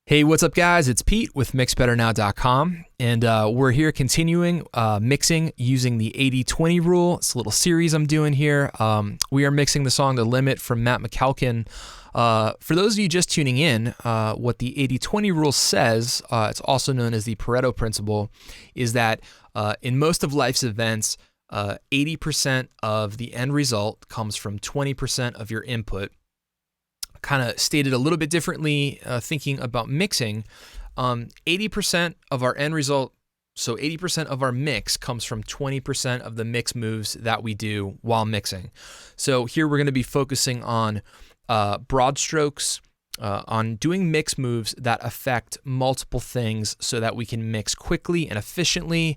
Hey, what's up guys? It's Pete with MixBetterNow.com, and we're here continuing mixing using the 80-20 rule. It's a little series I'm doing here. We are mixing the song The Limit from Matt McCalkin. For those of you just tuning in, what the 80-20 rule says, it's also known as the Pareto principle, is that in most of life's events, 80% of the end result comes from 20% of your input. Kind of stated a little bit differently, thinking about mixing, 80% of our end result, so 80% of our mix comes from 20% of the mix moves that we do while mixing. So here we're going to be focusing on broad strokes, on doing mix moves that affect multiple things so that we can mix quickly and efficiently,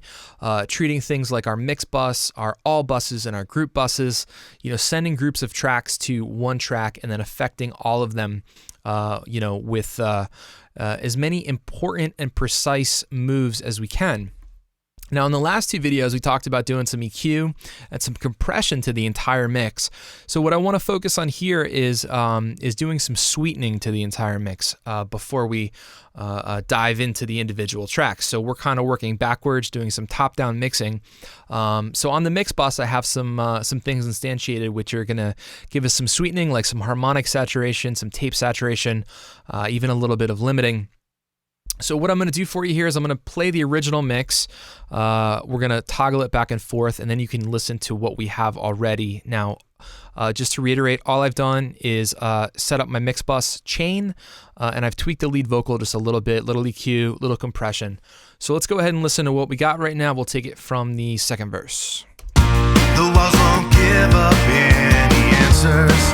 treating things like our MixBus, our all buses, and our group buses, sending groups of tracks to one track and then affecting all of them, with as many important and precise moves as we can. Now, in the last two videos, we talked about doing some EQ and some compression to the entire mix. So what I want to focus on here is doing some sweetening to the entire mix before we dive into the individual tracks. So we're kind of working backwards, doing some top-down mixing. So on the MixBus, I have some things instantiated which are going to give us some sweetening, like some harmonic saturation, some tape saturation, even a little bit of limiting. So what I'm going to do for you here is I'm going to play the original mix. We're going to toggle it back and forth, and then you can listen to what we have already. Now, just to reiterate, all I've done is set up my MixBus chain, and I've tweaked the lead vocal just a little bit, little EQ, little compression. So let's go ahead and listen to what we got right now. We'll take it from the second verse. The walls won't give up any answers.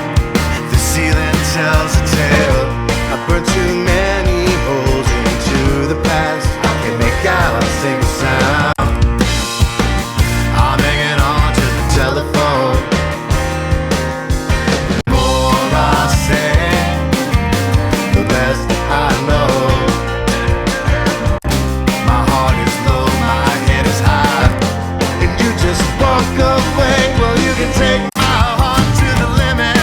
The ceiling tells a tale. I burned too many holes into the past. I can make out a single sound. I'm hanging on to the telephone. The more I say, the less I know. My heart is low, my head is high, and you just walk away. Well, you can take my heart to the limit.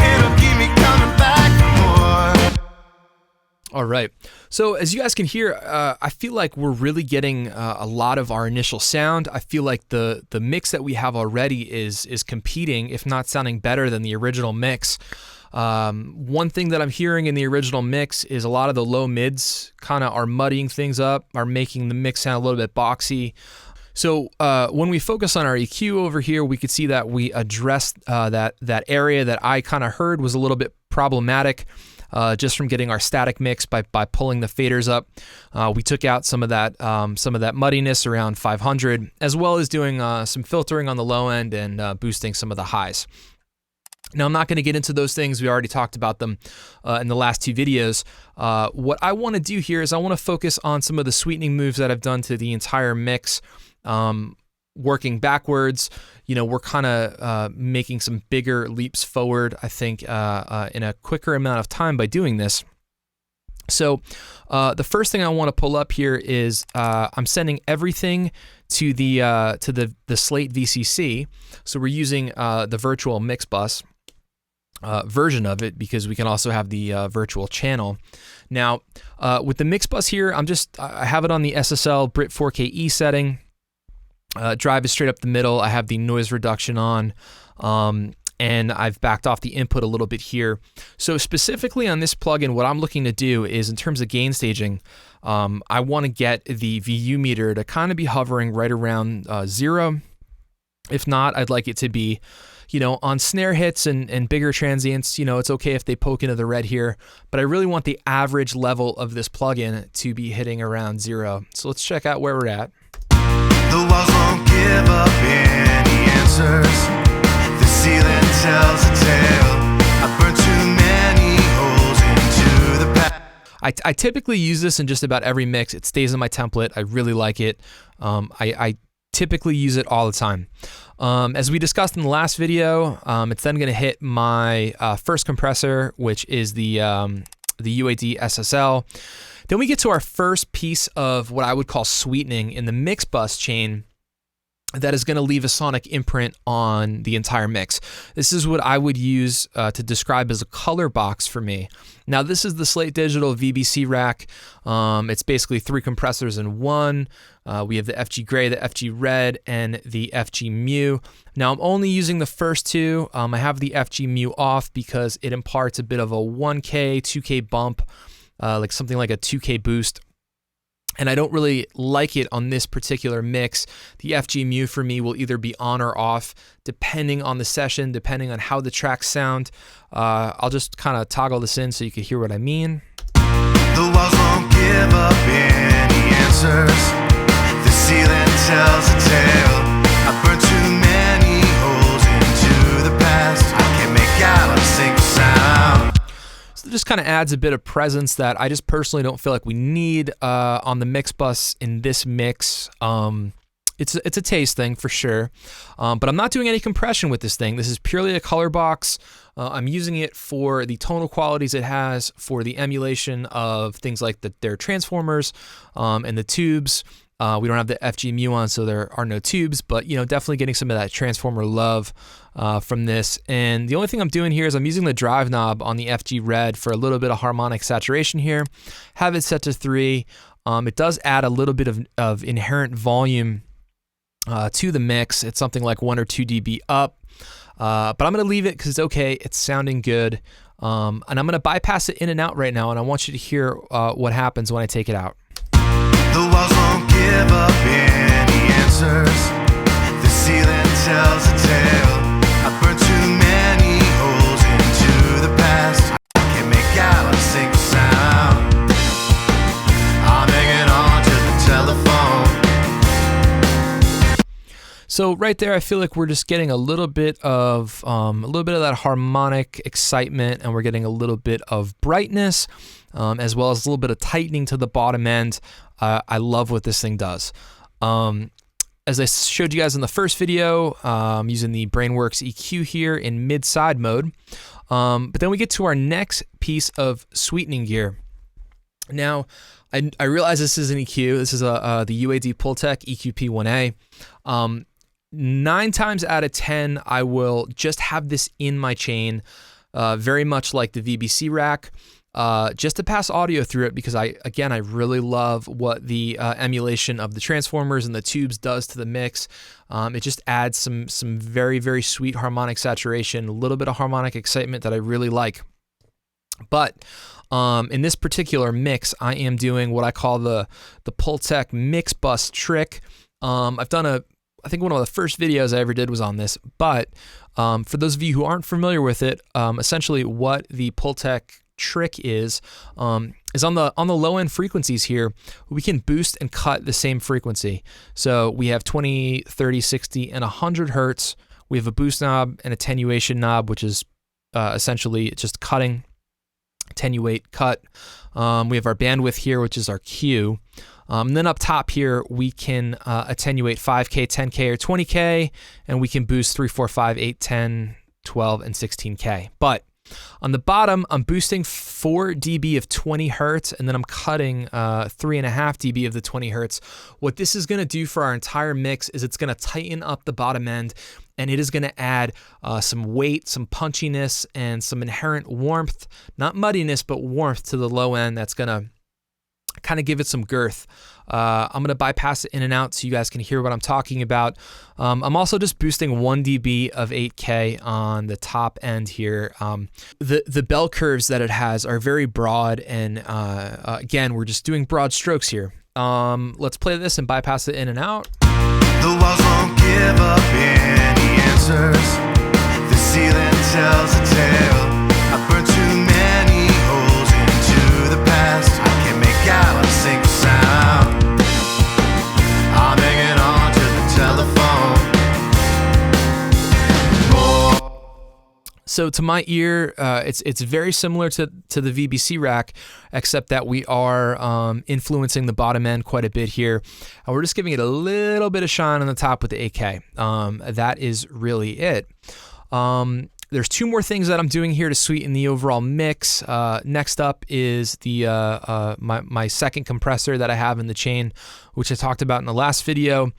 It'll keep me coming back for more. All right. So as you guys can hear, I feel like we're really getting a lot of our initial sound. I feel like the mix that we have already is competing, if not sounding better than the original mix. One thing that I'm hearing in the original mix is a lot of the low mids kind of are muddying things up, are making the mix sound a little bit boxy. So when we focus on our EQ over here, we could see that we addressed that area that I kind of heard was a little bit problematic. Just from getting our static mix by pulling the faders up. We took out some of that muddiness around 500, as well as doing some filtering on the low end and boosting some of the highs. Now, I'm not going to get into those things. We already talked about them in the last two videos. What I want to do here is I want to focus on some of the sweetening moves that I've done to the entire mix. Working backwards, we're kind of making some bigger leaps forward, I think, in a quicker amount of time by doing this. So the first thing I want to pull up here is I'm sending everything to the Slate VCC. So we're using the virtual MixBus version of it because we can also have the virtual channel. Now, with the MixBus here, I have it on the SSL Brit 4KE setting. Drive is straight up the middle. I have the noise reduction on, and I've backed off the input a little bit here. So specifically on this plugin, what I'm looking to do is, in terms of gain staging, I want to get the VU meter to kind of be hovering right around 0. If not, I'd like it to be, on snare hits and bigger transients, it's okay if they poke into the red here, but I really want the average level of this plugin to be hitting around 0. So let's check out where we're at. The walls won't give up any answers. The ceiling tells a tale. I burned too many holes into the past. I typically use this in just about every mix. It stays in my template. I really like it. I typically use it all the time. As we discussed in the last video, it's then going to hit my first compressor, which is the UAD SSL. Then we get to our first piece of what I would call sweetening in the MixBus chain. that is going to leave a sonic imprint on the entire mix. This is what I would use to describe as a color box for me. Now, this is the Slate Digital VBC rack. It's basically 3 compressors in one. We have the FG Gray, the FG Red, and the FG Mu. Now, I'm only using the first 2. I have the FG Mu off because it imparts a bit of a 1K, 2K bump, like something like a 2K boost. And I don't really like it on this particular mix. The FG Mu for me will either be on or off, depending on the session, depending on how the tracks sound. I'll just kind of toggle this in so you can hear what I mean. The walls won't give up any answers. The ceiling tells a tale. I burned too many holes into the past. I can't make out a single sound. So it just kind of adds a bit of presence that I just personally don't feel like we need on the MixBus in this mix. It's a taste thing for sure, but I'm not doing any compression with this thing. This is purely a color box. I'm using it for the tonal qualities it has, for the emulation of things like their transformers and the tubes. We don't have the FG Mu on, so there are no tubes, but definitely getting some of that transformer love from this. And the only thing I'm doing here is I'm using the drive knob on the FG Red for a little bit of harmonic saturation here. Have it set to 3. It does add a little bit of inherent volume to the mix. It's something like 1 or 2 dB up, but I'm going to leave it because it's okay. It's sounding good, and I'm going to bypass it in and out right now, and I want you to hear what happens when I take it out. The walls won't give up any answers. The ceiling tells a tale. I burned too many holes into the past. I can't make out a single sound. I'm hanging on to the telephone. So right there, I feel like we're just getting a little bit of that harmonic excitement, and we're getting a little bit of brightness, as well as a little bit of tightening to the bottom end. I love what this thing does. As I showed you guys in the first video, I'm using the Brainworks EQ here in mid-side mode. But then we get to our next piece of sweetening gear. Now, I realize this is an EQ. This is the UAD Pultec EQ P1A. 9 times out of 10, I will just have this in my chain, very much like the VBC rack. Just to pass audio through it, because I really love what the emulation of the transformers and the tubes does to the mix. It just adds some very, very sweet harmonic saturation, a little bit of harmonic excitement that I really like. But in this particular mix, I am doing what I call the Pultec MixBus trick. I think one of the first videos I ever did was on this, but for those of you who aren't familiar with it, essentially what the Pultec trick is on the low end frequencies here, we can boost and cut the same frequency. So we have 20, 30, 60, and 100 hertz. We have a boost knob and attenuation knob, which is essentially just cutting, attenuate, cut. We have our bandwidth here, which is our Q. Then up top here, we can attenuate 5K, 10K, or 20K, and we can boost 3, 4, 5, 8, 10, 12, and 16K. But on the bottom, I'm boosting 4 dB of 20 hertz, and then I'm cutting 3.5 dB of the 20 hertz. What this is going to do for our entire mix is it's going to tighten up the bottom end, and it is going to add some weight, some punchiness, and some inherent warmth, not muddiness, but warmth to the low end. That's going to kind of give it some girth. I'm going to bypass it in and out so you guys can hear what I'm talking about. I'm also just boosting 1 dB of 8K on the top end here. The bell curves that it has are very broad, and again, we're just doing broad strokes here. Let's play this and bypass it in and out. The walls won't give up any answers. The ceiling tells a tale. I burned too many holes into the past. I can't make out a single sound. I'm hanging on to the telephone. So to my ear, it's very similar to the VBC rack, except that we are influencing the bottom end quite a bit here. And we're just giving it a little bit of shine on the top with the 8K. That is really it. There's 2 more things that I'm doing here to sweeten the overall mix. Next up is the my second compressor that I have in the chain, which I talked about in the last video.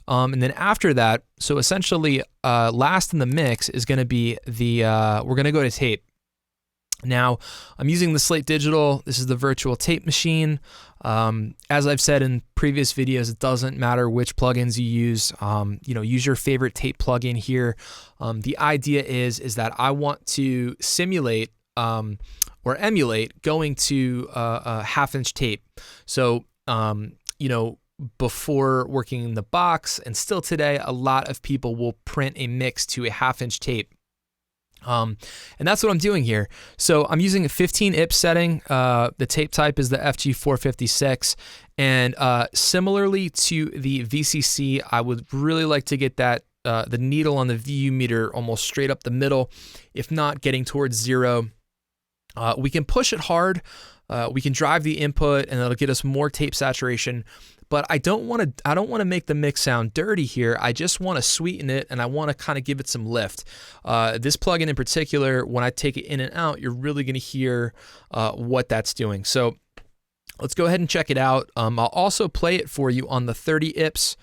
And then after that, so essentially last in the mix is going to be we're going to go to tape. Now, I'm using the Slate Digital. This is the virtual tape machine. As I've said in previous videos, it doesn't matter which plugins you use. Use your favorite tape plugin here. The idea is that I want to simulate or emulate going to a half-inch tape. So, before working in the box, and still today, a lot of people will print a mix to a half-inch tape. And that's what I'm doing here. So I'm using a 15 IPS setting. The tape type is the FG456. And similarly to the VCC, I would really like to get that the needle on the VU meter almost straight up the middle, if not getting towards 0. We can push it hard. We can drive the input, and it'll get us more tape saturation. But I don't want to make the mix sound dirty here. I just want to sweeten it, and I want to kind of give it some lift. This plugin in particular, when I take it in and out, you're really going to hear what that's doing. So let's go ahead and check it out. I'll also play it for you on the 30 IPS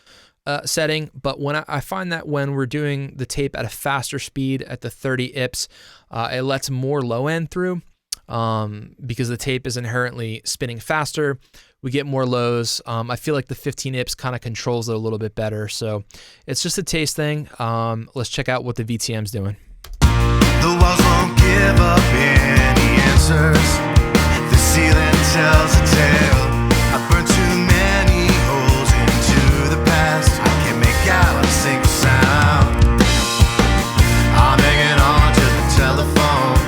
setting, but when I find that when we're doing the tape at a faster speed at the 30 IPS, it lets more low end through because the tape is inherently spinning faster. We get more lows. I feel like the 15 IPS kind of controls it a little bit better. So it's just a taste thing. Let's check out what the VTM's doing. The walls won't give up any answers. The ceiling tells a tale. I burned too many holes into the past. I can't make out a single sound. I'm hanging on to the telephone.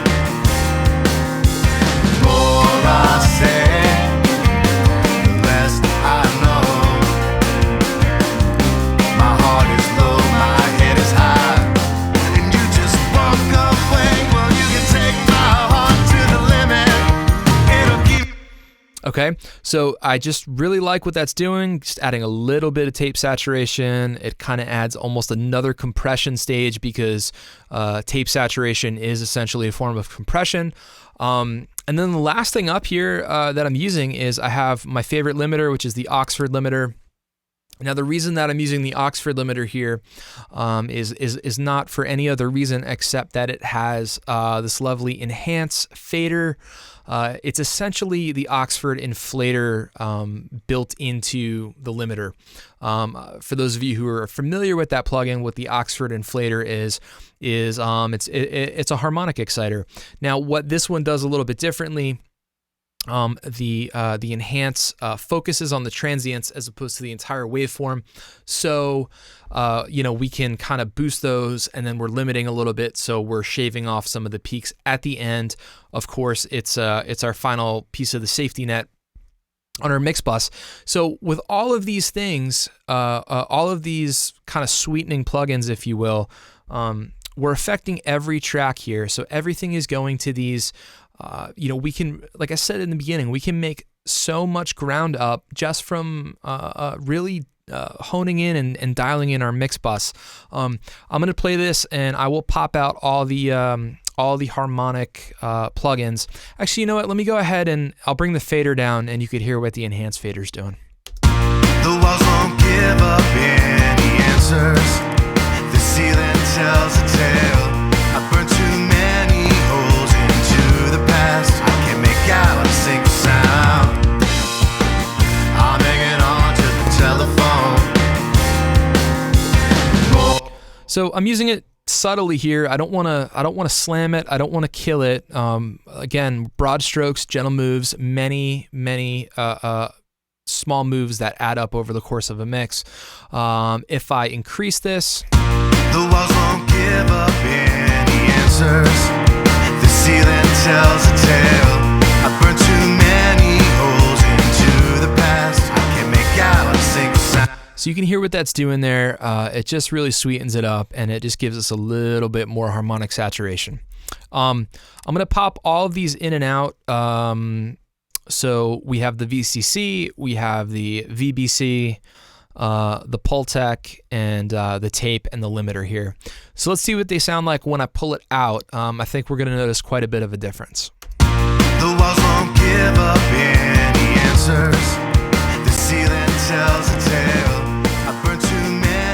The more I say, the less I know. My heart is low, my head is high, and you just walk away. Well, you can take my heart to the limit. It'll keep. Okay, so I just really like what that's doing, just adding a little bit of tape saturation. It kind of adds almost another compression stage because tape saturation is essentially a form of compression. And then the last thing up here that I'm using is I have my favorite limiter, which is the Oxford limiter. Now, the reason that I'm using the Oxford limiter here is not for any other reason except that it has this lovely enhance fader. It's essentially the Oxford inflator built into the limiter. For those of you who are familiar with that plugin, what the Oxford inflator is it's a harmonic exciter. Now, what this one does a little bit differently, the enhance focuses on the transients as opposed to the entire waveform. So, we can kind of boost those, and then we're limiting a little bit. So we're shaving off some of the peaks at the end. Of course, it's our final piece of the safety net on our MixBus. So with all of these things, all of these kind of sweetening plugins, if you will, we're affecting every track here. So everything is going to these. We can, like I said in the beginning, we can make so much ground up just from really honing in and dialing in our MixBus. I'm going to play this, and I will pop out all the harmonic plugins. Actually, you know what? Let me go ahead and I'll bring the fader down, and you could hear what the enhance fader's doing. The walls won't give up any answers. The ceiling tells a tale. I burned too many holes into the past. I can't make out a single sound. I'm hanging on to the telephone. So I'm using it subtly here. I don't want to slam it. I don't want to kill it. Again, broad strokes, gentle moves, many small moves that add up over the course of a mix. If I increase this, the walls won't give up any answers. The ceiling tells a tale. I burned too many holes into the past. I can't make out a single sound. so you can hear what that's doing there. It just really sweetens it up, and it just gives us a little bit more harmonic saturation. I'm going to pop all of these in and out. So we have the VCC, we have the VBC, the Pultec, and the tape and the limiter here. So let's see what they sound like when I pull it out. I think we're going to notice quite a bit of a difference. The walls won't give up any answers. The ceiling tells a tale. I burned too many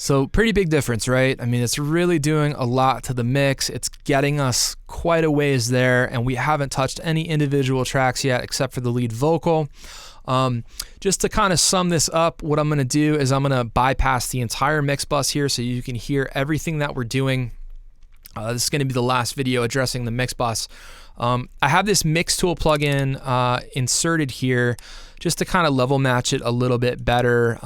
So pretty big difference, right? I mean, it's really doing a lot to the mix. It's getting us quite a ways there, and we haven't touched any individual tracks yet except for the lead vocal. Just to kind of sum this up, what I'm going to do is I'm going to bypass the entire MixBus here so you can hear everything that we're doing. This is going to be the last video addressing the MixBus. I have this MixTool plugin inserted here just to kind of level match it a little bit better.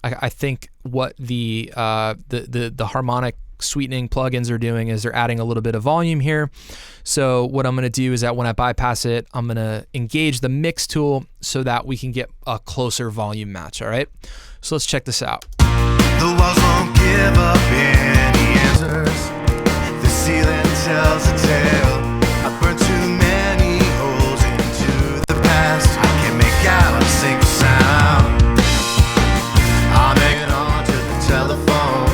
I think what the harmonic sweetening plugins are doing is they're adding a little bit of volume here. So what I'm going to do is that when I bypass it, I'm going to engage the mix tool so that we can get a closer volume match. All right, so let's check this out. The walls won't give up any answers. The ceiling tells a tale. I burned too many holes into the past. I can't make out a single sound. I'm hanging on to the telephone.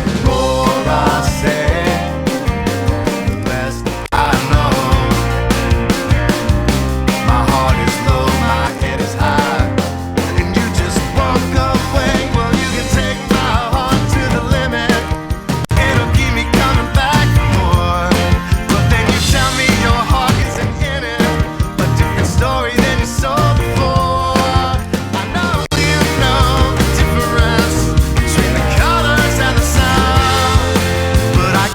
The more I say, the less I know. My heart is low, my head is high, and you just walk away. Well, you can take my heart to the limit. It'll keep me coming back for more. But then you tell me your heart isn't in it. A different story than you saw before. I know you know the difference between the colors and the sound. But I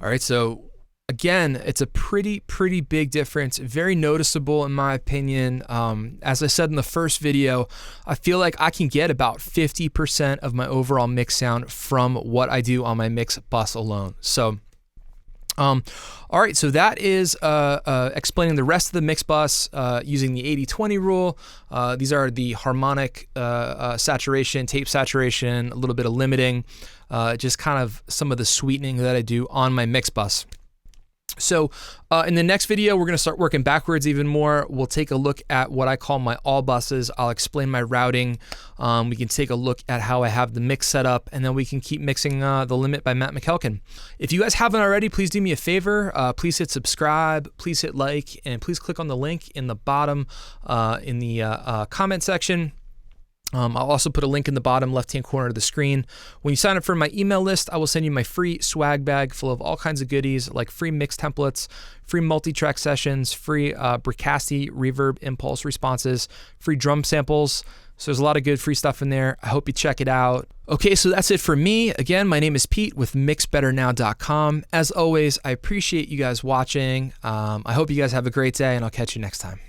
All right, so again, it's a pretty big difference, very noticeable in my opinion. As I said in the first video, I feel like I can get about 50% of my overall mix sound from what I do on my MixBus alone. So all right, so that is explaining the rest of the MixBus using the 80-20 rule. These are the harmonic saturation, tape saturation, a little bit of limiting, just kind of some of the sweetening that I do on my MixBus. So in the next video, we're going to start working backwards even more. We'll take a look at what I call my all buses. I'll explain my routing. We can take a look at how I have the mix set up, and then we can keep mixing The Limit by Matt McKelkin. If you guys haven't already, please do me a favor. Please hit subscribe, please hit like, and please click on the link in the bottom in the comment section. I'll also put a link in the bottom left-hand corner of the screen. When you sign up for my email list, I will send you my free swag bag full of all kinds of goodies like free mix templates, free multi-track sessions, free Bricasti reverb impulse responses, free drum samples. So there's a lot of good free stuff in there. I hope you check it out. Okay, so that's it for me. Again, my name is Pete with MixBetterNow.com. As always, I appreciate you guys watching. I hope you guys have a great day, and I'll catch you next time.